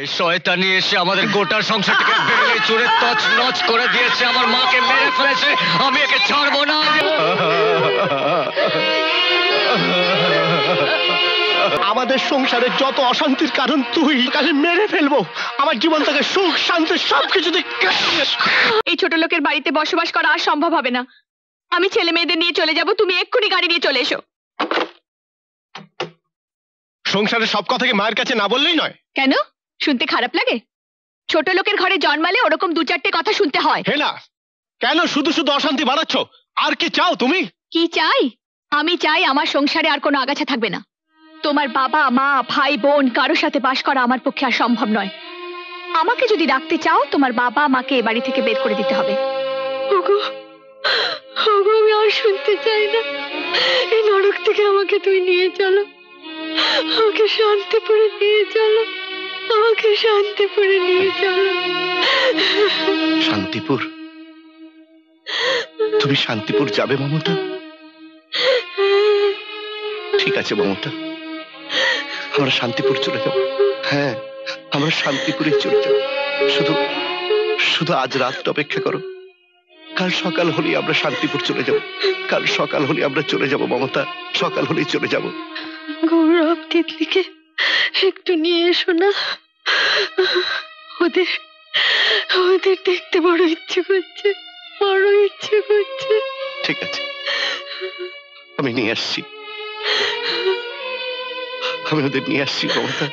এই শয়তানি এসে আমাদের গোটা সংসারটাকে ভেঙে চুরে তছনছ করে দিয়েছে, আমার মাকে মেরে ফেলেছে, আমি একে ছাড়বো না। আমাদের সংসারে যত অশান্তির কারণ তুই, কাছে মেরে ফেলবো। আমার জীবন থেকে সুখ শান্তি সবকিছু। এই ছোট লোকের বাড়িতে বসবাস করা আর সম্ভব হবে না। আমি ছেলে মেয়েদের নিয়ে চলে যাব, তুমি এক্ষুনি গাড়ি নিয়ে চলে এসো। সংসারের সব কথা কি মায়ের কাছে না বললেই নয়? কেন, শুনতে খারাপ লাগে? ছোট লোকের ঘরে জন্মালে ওরকম দু চারটে কথা শুনতে হয়। হে না, কেন শুধু শুধু অশান্তি বাড়াচ্ছ? আর কি চাও তুমি? কি চাই? আমি চাই আমার সংসারে আর কোনো আগাছা থাকবে না। তোমার বাবা মা ভাই বোন কারোর সাথে বাস করা আমার পক্ষে আর সম্ভব নয়। আমাকে যদি রাখতে চাও, তোমার বাবা মাকে এ বাড়ি থেকে বের করে দিতে হবে। ওগো, ওগো, আমি আর শুনতে চাই না। এই নরক থেকে আমাকে তুমি নিয়ে চলো, আমাকে শান্তিপুরে নিয়ে চলো, আমাকে শান্তিপুরে নিয়ে চলো। শান্তিপুর? তুমি শান্তিপুর যাবে মমতা? ঠিক আছে মমতা, আমরা শান্তিপুর চলে যাব। হ্যাঁ, আমরা শান্তিপুরে চলে যাব। শুধু শুধু আজ রাতটা অপেক্ষা করো। কাল সকাল হলেই আমরা শান্তিপুর চলে যাব। কাল সকাল হলে আমরা চলে যাব মমতা, সকাল হলেই চলে যাব। গৌরব তিতলিকে একটু নিয়ে এসো না, ওদের ওদের দেখতে বড় ইচ্ছে করছে, বড় ইচ্ছে করছে। ঠিক আছে, আমি নিয়ে আসছি, আমি ওদের নিয়ে আসছি মমতা।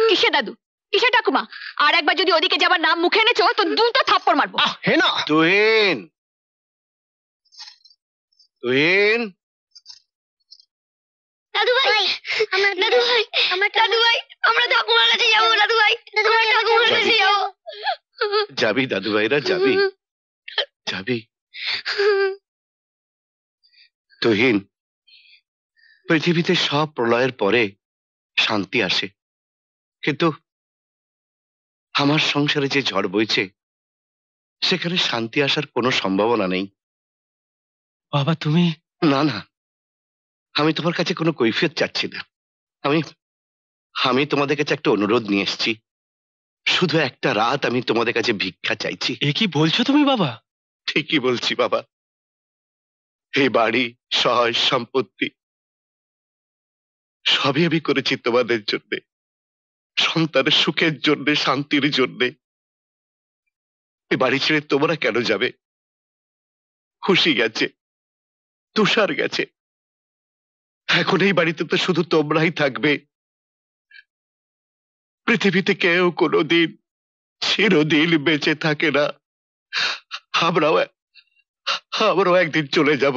কিসে দাদু, কিসে ঠাকুমা? আর একবার যদি ওদিকে যাবার নাম মুখে এনেছো তো দুটো থাপ্পড় মারবো। হে না তুহিন, তুহিন। দাদু ভাই, দাদু ভাই, দাদু ভাই, আমরা ঠাকুমার কাছে যাবো। দাদু ভাই, আমরা ঠাকুমার কাছে যাবো। যাবি দাদু ভাইরা, যাবি যাবি। তুহিন, পৃথিবীতে সব প্রলয়ের পরে শান্তি আসে, কিন্তু আমার সংসারে যে ঝড় বইছে সেখানে শান্তি আসার কোনো সম্ভাবনা নেই। বাবা তুমি? না না, আমি তোমার কাছে কোনো কৈফিয়ত চাচ্ছি না। আমি আমি তোমাদের কাছে একটা অনুরোধ নিয়ে এসেছি। শুধু একটা রাত আমি তোমাদের কাছে ভিক্ষা চাইছি। এ কি বলছো তুমি বাবা? ঠিকই বলছি বাবা। এই বাড়ি, সহায় সম্পত্তি সবই আমি করেছি তোমাদের জন্য, সন্তানের সুখের জন্য, শান্তির জন্য। এই বাড়ি ছেড়ে তোমরা কেন যাবে? খুশি গেছে, তুষার গেছে, এখন এই বাড়িতে তো শুধু তোমরাই থাকবে। পৃথিবীতে কেউ কোনোদিন চিরদিন বেঁচে থাকে না। আমরাও একদিন চলে যাব।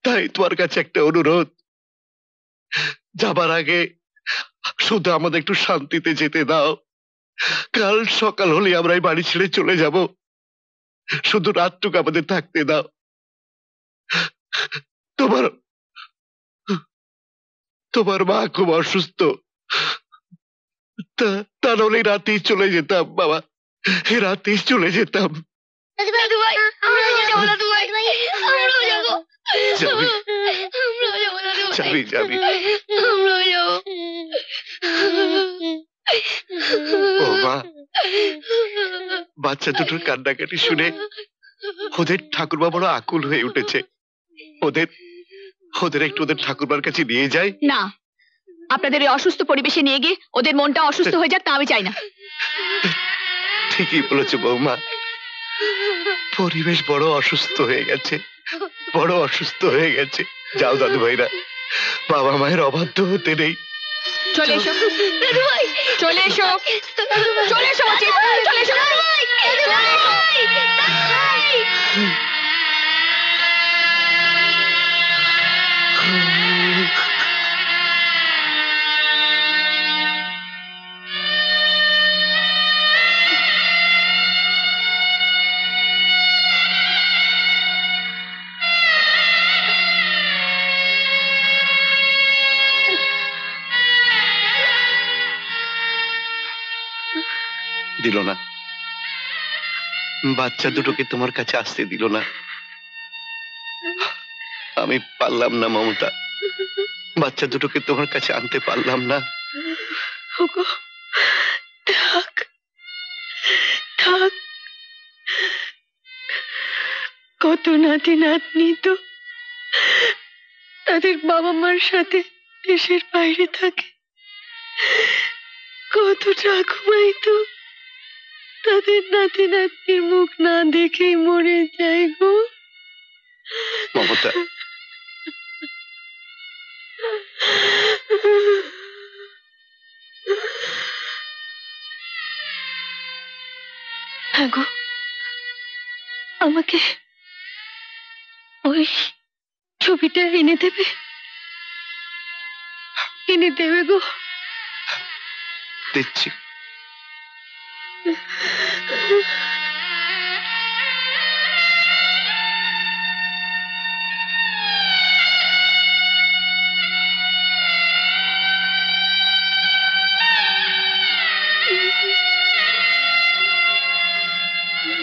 তাই তোমার কাছে একটা অনুরোধ, যাবার আগে শুধু আমাদের একটু শান্তিতে যেতে দাও। কাল সকাল হলে আমরা এই বাড়ি ছেড়ে চলে যাব। শুধু রাতটুকু আমাদের থাকতে দাও। তোমার তোমার মা খুব অসুস্থ, তা নাহলে রাতেই চলে যেতাম বাবা, রাতেই চলে যেতাম। দাদু ভাই, আমরাও যাবো। দাদু ভাই, আমরাও যাবো। যাবি আমরাও যাবো দাদু ভাই, যাবি যাবি। আমরাও যাবো। ও মা, বাচ্চা দুটোর কান্নাকাটি শুনে ওদের ঠাকুরবা বড় আকুল হয়ে উঠেছে। ওদের ওদের একটু ওদের ঠাকুরবার কাছে নিয়ে যাই। না, আপনাদের এই অসুস্থ পরিবেশে নিয়ে গিয়ে ওদের মনটা অসুস্থ হয়ে যাক তা আমি চাই না। ঠিকই বলেছো বৌমা, পরিবেশ বড় অসুস্থ হয়ে গেছে, বড় অসুস্থ হয়ে গেছে। যাও দাদু ভাইরা, বাবা মায়ের অবাধ্য হতে নেই। চলে এসো দাদু ভাই, চলে এসো, চলে এসো বলছি, চলে এসো। দাদু ভাই, দাদু ভাই, দাদু ভাই। দিল না, বাচ্চা দুটোকে তোমার কাছে আসতে দিল না। আমি পারলাম না মমতা, বাচ্চা দুটোকে তোমার কাছে আনতে পারলাম না। ওগো, থাক থাক, কত নাতি নাতনি তো তাদের বাবা মার সাথে দেশের বাইরে থাকে, কত ঠাকুমাই তো তাদের নাতি নাতনির মুখ না দেখেই মরে যায় গো। মমতা, হ্যাঁ গো, আমাকে ওই ছবিটা এনে দেবে, এনে দেবে গো। দিচ্ছি।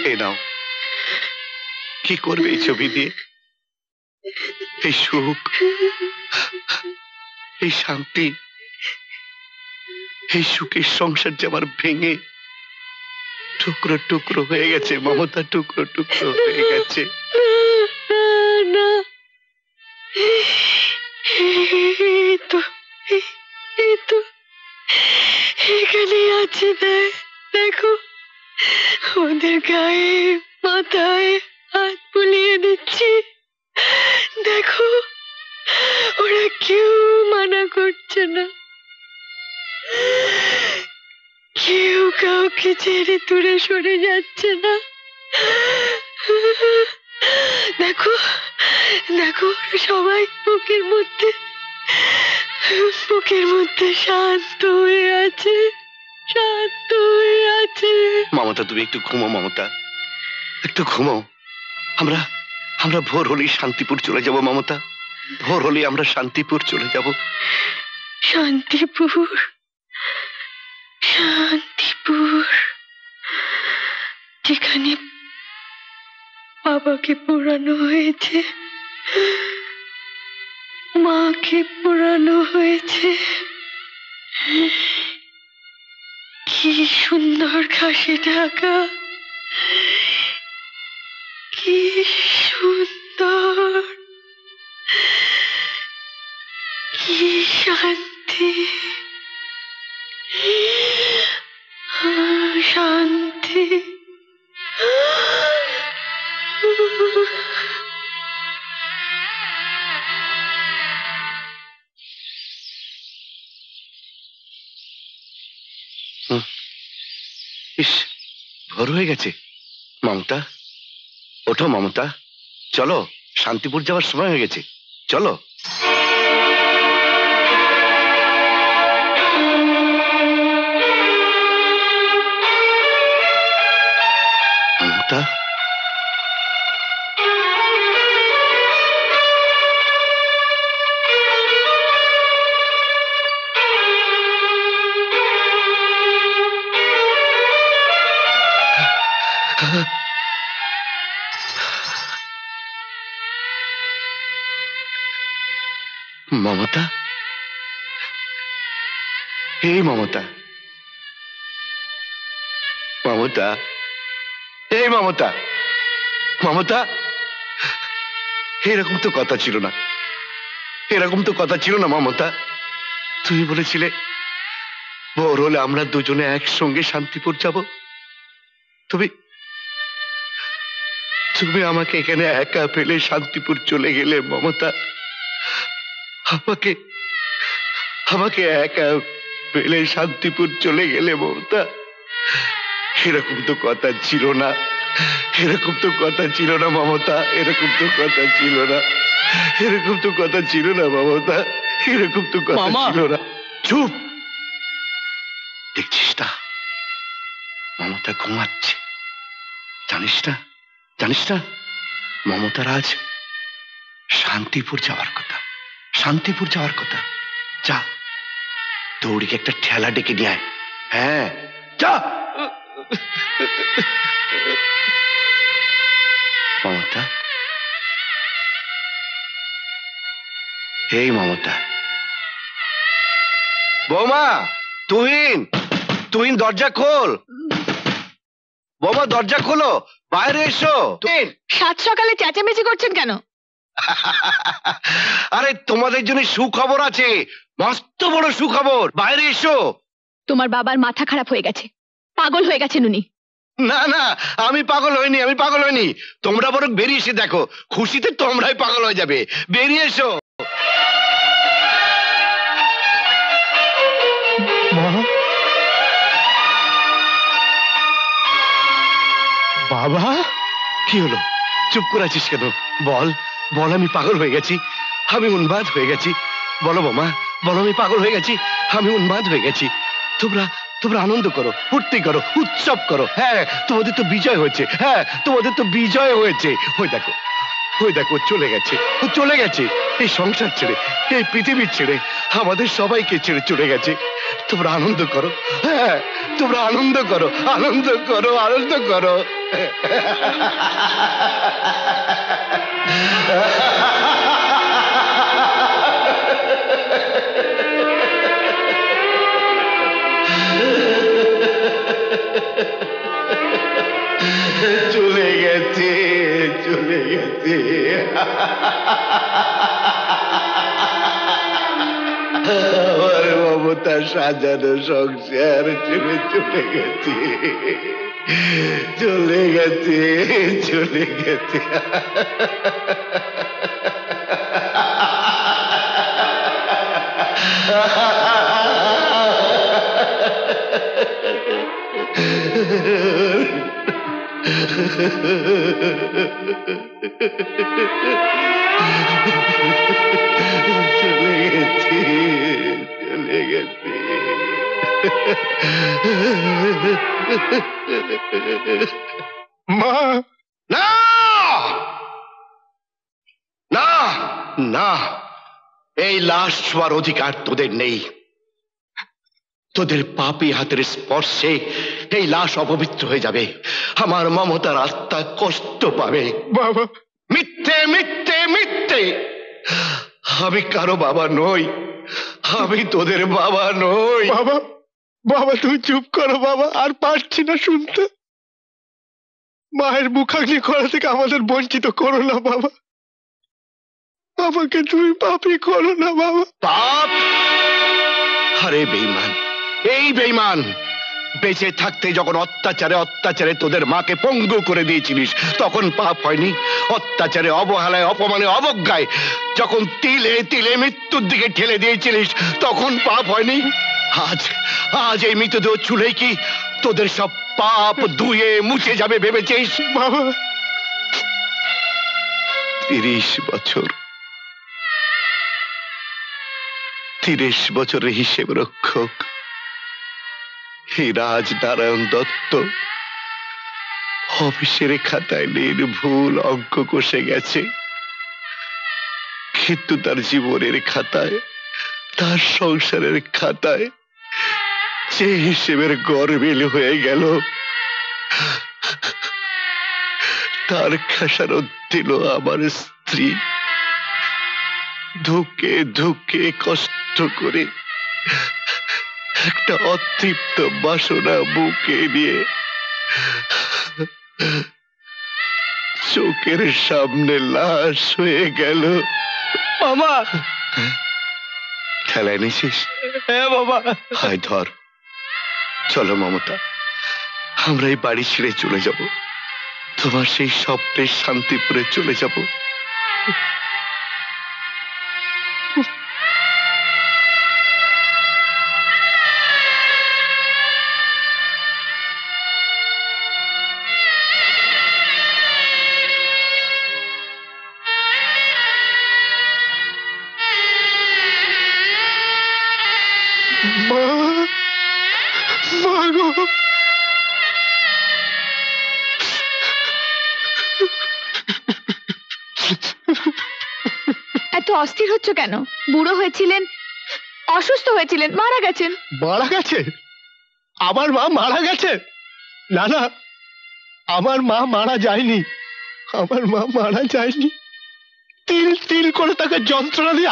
এই নাও, কি করবে এই ছবি দিয়ে? এই সুখ, এই শান্তি, এই সুখের সংসার যে আমার ভেঙে টুকরো টুকরো হয়ে গেছে মমতা, টুকরো টুকরো হয়ে গেছে। না, এই তো এখানে আছে, দেখো ওদের গায়ে মাথায় হাত বুলিয়ে দিচ্ছি, দেখো ওরা কেউ মানা করছে না, কেউ কাউকে ছেড়ে দূরে সরে যাচ্ছে না। দেখো দেখো, সবাই বুকের মধ্যে শান্ত হয়ে আছে, শান্ত হয়ে আছে। মমতা, তুমি একটু ঘুমো মমতা, একটু ঘুমো। আমরা আমরা ভোর হলেই শান্তিপুর চলে যাব মমতা, ভোর হলেই আমরা শান্তিপুর চলে যাব। শান্তিপুর, শান্তিপুর, যেখানে বাবাকে পোড়ানো হয়েছে, মাকে পোড়ানো হয়েছে। কি সুন্দর ঘাসে ঢাকা, কি সুন্দর, কি শান্তি, শান্তি। ইস, ভোর হয়ে গেছে। মমতা, ওঠো মমতা, চলো, শান্তিপুর যাওয়ার সময় হয়ে গেছে, চলো। মমতা, মমতা, এই মমতা, মমতা, এই মমতা, মমতা, এরকম তো কথা ছিল না, এরকম তো কথা ছিল না মমতা। তুমি বলেছিলে ভোর হলে আমরা দুজনে একসঙ্গে শান্তিপুর যাব। তুমি তুমি আমাকে এখানে একা ফেলে শান্তিপুর চলে গেলে মমতা, আমাকে আমাকে একা ফেলে শান্তিপুর চলে গেলে মমতা। এরকম তো কথা ছিল না, এরকম তো কথা ছিল না মমতা, এরকম তো কথা ছিল না, এরকম তো কথা ছিল না মমতা, এরকম তো কথা ছিল না। চুপ, দেখছিস না মমতা ঘুমাচ্ছে? জানিস না, জানিস না মমতার আজ শান্তিপুর যাওয়ার কথা, শান্তিপুর যাওয়ার কথা। যা, দৌড়িকে একটা ঠেলা ডেকে নিয়ে আয়। হ্যাঁ, যা। মমতা, এই মমতা। বৌমা, তুহিন, তুহিন দরজা খোল। বৌমা দরজা খোলো, বাইরে এসো। তুহিন। সাত সকালে চেঁচামেচি করছেন কেন? আরে তোমাদের জন্য সুখবর আছে, মস্ত বড় সুখবর, বাইরে এসো। তোমার বাবার মাথা খারাপ হয়ে গেছে, পাগল হয়ে গেছেন উনি। না না, আমি পাগল হইনি, আমি পাগল হইনি। তোমরা বরং বেরিয়ে এসে দেখো, খুশিতে তোমরাই পাগল হয়ে যাবে। বেরিয়ে এসো। বাবা, কি হলো? চুপ করে আছিস কেন? বল বল, আমি পাগল হয়ে গেছি, আমি উন্মাদ হয়ে গেছি। বলো বোমা, বলো আমি পাগল হয়ে গেছি, আমি উন্মাদ হয়ে গেছি। তোমরা তোমরা আনন্দ করো, ফুর্তি করো, উৎসব করো। হ্যাঁ, তোমাদের তো বিজয় হয়েছে। হ্যাঁ, তোমাদের তো বিজয় হয়েছে। ওই দেখো, ওই দেখো, চলে গেছে, ও চলে গেছে। এই সংসার ছেড়ে, এই পৃথিবীর ছেড়ে, আমাদের সবাইকে ছেড়ে চলে গেছে। তোমরা আনন্দ করো। হ্যাঁ, তোমরা আনন্দ করো, আনন্দ করো, আনন্দ করো। চলে গেছে, চলে গেছে। আমার মমতা সাজানো সংসার ছেড়ে চলে গেছে, চলে গেছে, চলে গেছে। চলে গেছে, চলে গেছে। মা, না না না, এই লাশ ছোঁয়ার অধিকার তোদের নেই। তোদের পাপী হাতের স্পর্শে এই লাশ অপবিত্র হয়ে যাবে। আমার মমতার আত্মা কষ্ট পাবে। বাবা, মিথ্যে মিথ্যে মিথ্যে, আমি কারো বাবা নই, আমি তোদের বাবা নই। বাবা, বাবা তুমি চুপ করো বাবা, আর পারছি না শুনতে। মায়ের মুখাগ্নি করা থেকে আমাদের বঞ্চিত করো না বাবা, আমাকে তুমি পাপী করো না বাবা। পাপ? আরে বেঈমান, এই বেঈমান, বেঁচে থাকতে যখন অত্যাচারে অত্যাচারে তোদের মাকে পঙ্গু করে দিয়েছিলিস তখন পাপ হয়নি? অত্যাচারে, অবহেলায়, অপমানে, অবজ্ঞায় যখন তিলে তিলে মৃত্যুর দিকে ঠেলে দিয়েছিলিস তখন পাপ হয়নি? আজ আজ এই মৃতদেহ ছুলেই কি তোদের সব পাপ ধুয়ে মুছে যাবে ভেবেছিস? বাবা, 30 বছর, 30 বছরের হিসেব রক্ষক এই রাজনারায়ণ দত্ত অফিসের খাতায় নির্ভুল অঙ্ক কষে গেছে, কিন্তু তার জীবনের খাতায়, তার সংসারের খাতায় যে হিসেবের গরমিল হয়ে গেল, তার খেসারত দিল আমার স্ত্রী। ধুকে ধুকে কষ্ট করে একটা অতৃপ্ত বাসনা বুকে নিয়ে চোখের সামনে লাশ হয়ে গেল। মামা, খেলা এনেছিস? হ্যাঁ বাবা। হায় ধর, চলো মমতা, আমরা এই বাড়ি ছেড়ে চলে যাব, তোমার সেই স্বপ্নের শান্তিপুরে চলে যাব। এত অস্থির হচ্ছ কেন? বুড়ো হয়েছিলেন, অসুস্থ হয়েছিলেন, মারা গেছেন। মারা গেছে? আমার মা মারা গেছে? না না, আমার মা মারা যায়নি, আমার মা মারা যায়নি। তিল তিল করে তাকে যন্ত্রণা দিয়ে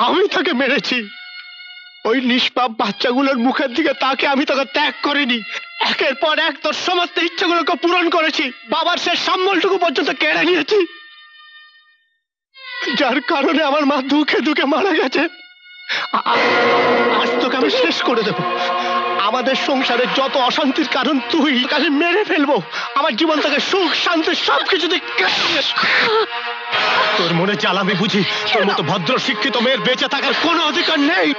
আমি তাকে মেরেছি। ওই নিষ্পাপ বাচ্চাগুলোর মুখের দিকে তাকে আমি তাকে ত্যাগ করিনি। একের পর এক তোর সমস্ত ইচ্ছেগুলোকে পূরণ করেছি, বাবার শেষ সম্বলটুকু পর্যন্ত কেড়ে নিয়েছি, যার কারণে আমার মা দুঃখে দুঃখে মারা গেছে। আজ তোকে আমি শেষ করে দেব। আমাদের সংসারে যত অশান্তির কারণ তুই, আমি মেরে ফেলবো। আমার জীবন থেকে সুখ শান্তি সবকিছু তোর মনে জ্বালামি বুঝি? তোর মতো ভদ্র শিক্ষিত মেয়ের বেঁচে থাকার কোনো অধিকার নেই।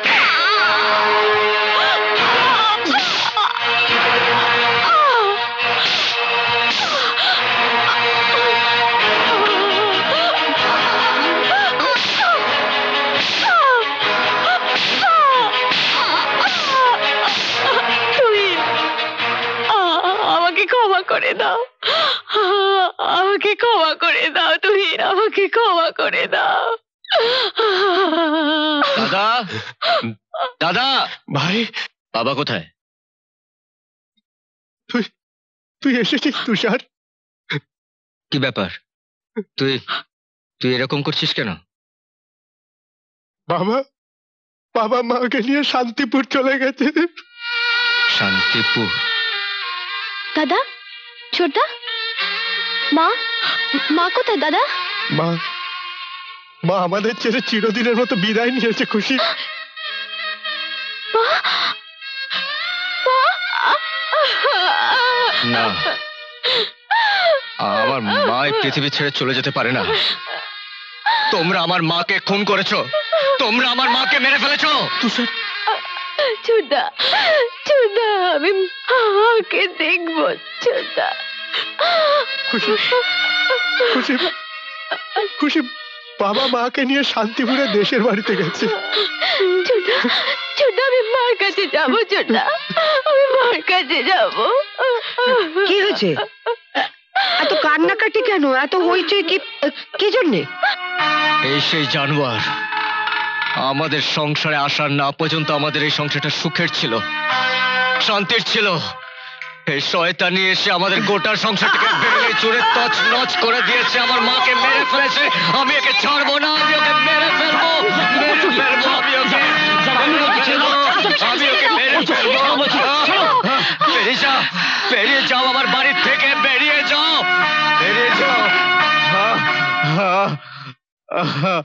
আমাকে ক্ষমা করে দাও, আমাকে ক্ষমা করে দাও তুহিন, আমাকে ক্ষমা করে দাও। দাদা, দাদা, ভাই, বাবা কোথায়? তুই এসেছিস তুষার? কি ব্যাপার? তুই তুই এরকম করছিস কেন? বাবা মাকে নিয়ে শান্তিপুর চলে গেছে। শান্তিপুর? দাদা, ছোটদা, মা কোথায় দাদা? মা আমাদের ছেড়ে চিরদিনের মতো বিদায় নিয়েছে। খুশি? না, আমার মা এই পৃথিবী ছেড়ে চলে যেতে পারে না। তোমরা আমার মাকে খুন করেছো, তোমরা আমার মাকে মেরে ফেলেছো। তুষার, ছোটদা, ছোটদা, আমি মাকে দেখবো। ছোটদা, খুশি খুশি খুশি বাবা মাকে নিয়ে শান্তিপুরে দেশের বাড়িতে গেছে। ছোটদা, ছোটদা, আমি মার কাছে যাবো। ছোটদা, আমি মার কাছে যাবো। কি হয়েছে? এত কান্নাকাটি কেন? এত হইচই কি জন্যে? এই সেই জানোয়ার আমাদের সংসারে আসার না পর্যন্ত আমাদের এই সংসারটা সুখের ছিল, শান্তির ছিল। এই শয়তানি এসে আমাদের গোটা সংসারটাকে ভেঙে চুরে তছনছ করে দিয়েছে, আমার মাকে মেরে ফেলেছে। আমি একে ছাড়বো না, আমি ওকে মেরে ফেলবো, আমি ওকে মেরে ফেলবো। বেরিয়ে যাও আমার বাড়ি থেকে, বেরিয়ে যাও, বেরিয়ে যাও।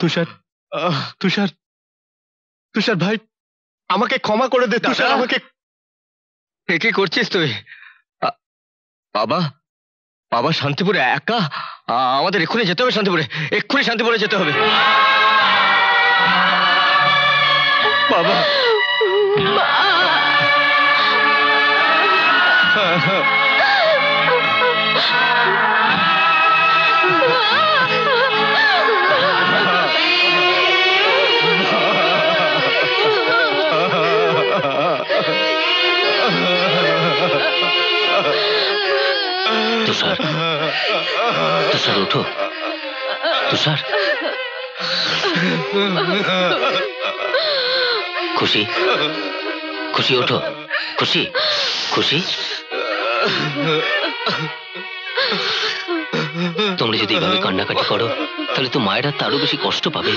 তুষার, তুষার, তুষার ভাই, আমাকে ক্ষমা করে দে। তুষার, আমাকে। কি করছিস তুই? বাবা, বাবা শান্তিপুরে একা? আমাদের এক্ষুনি যেতে হবে শান্তিপুরে, এক্ষুনি শান্তিপুরে যেতে হবে। বাবা, তুষার, তুষার ওঠো। তুষার, খুশি, খুশি ওঠো। খুশি, খুশি, তোমরা যদি এভাবে কান্নাকাটি করো তাহলে তো মায়েরা তারও বেশি কষ্ট পাবে।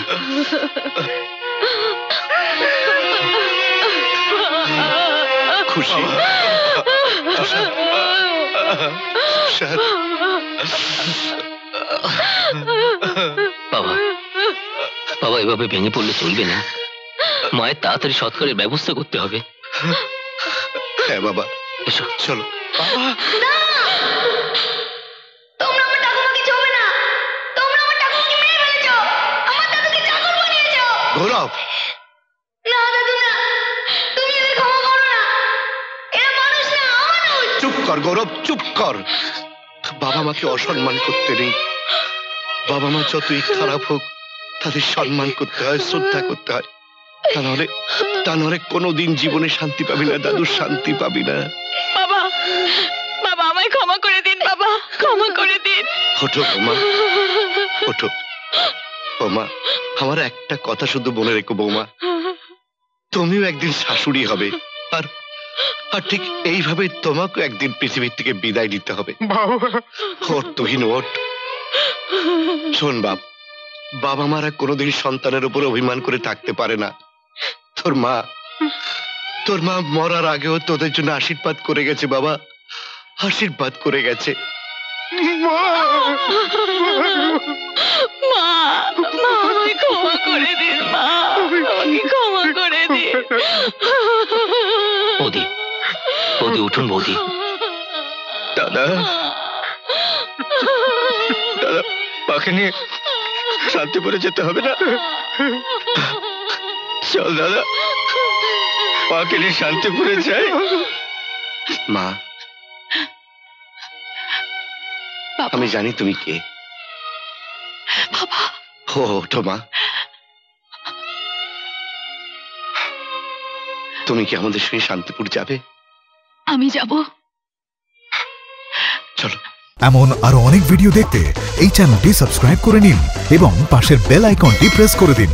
খুশি, বাবা, বাবা এভাবে ভেঙে পড়লে চলবে না। মায়ের তাড়াতাড়ি সৎকারের ব্যবস্থা করতে হবে। হ্যাঁ বাবা, এসো। চলো। তোমরা আমার ঠাকুমাকে ছোবে না, তোমরা আমার ঠাকুমাকে মেরে ফেলেছো, আমার দাদুকে চাকর বানিয়েছো। গৌরব, না দাদু না, তুমি এদের ক্ষমা করো না, এরা মানুষ না, অমানুষ। চুপ কর গৌরব, চুপ কর। বাবা মাকে অসম্মান করতে নেই। বাবা মা যতই খারাপ হোক তাদের সম্মান করতে হয়, শ্রদ্ধা করতে হয়। তা নাহলে কোনোদিন জীবনে শান্তি পাবি না দাদু, শান্তি পাবি না। বাবা, বাবা আমায় ক্ষমা করে দিন, বাবা ক্ষমা করে দিন। ওঠো বৌমা, ওঠো। বৌমা, আমার একটা কথা শুধু মনে রেখো বৌমা, তুমিও একদিন শাশুড়ি হবে, আর ঠিক এইভাবে তোমাকে একদিন পৃথিবীর থেকে বিদায় নিতে হবে। ওঠ তুহিন, ওঠ। শোন বাপ, বাবা মারা কোনোদিন সন্তানের উপর অভিমান করে থাকতে পারে না। তোর মা মরার আগেও তোদের জন্য আশীর্বাদ করে গেছে বাবা, আশীর্বাদ করে গেছে। মা আমায় ক্ষমা করে দিন, মা আমাকে ক্ষমা করে দিন। বৌদি, বৌদি উঠুন বৌদি। দাদা, দাদা, মাকে নিয়ে শান্তিপুরে যেতে হবে না? চল দাদা, মাকে নিয়ে শান্তিপুরে যাই। মা, আমি জানি তুমি কে। বাবা, ওঠো মা। তুমি কি আমাদের সঙ্গে শান্তিপুর যাবে? আমি যাব। চলো। এমন আরো অনেক ভিডিও দেখতে এই চ্যানেলটি সাবস্ক্রাইব করে নিন এবং পাশের বেল আইকনটি প্রেস করে দিন।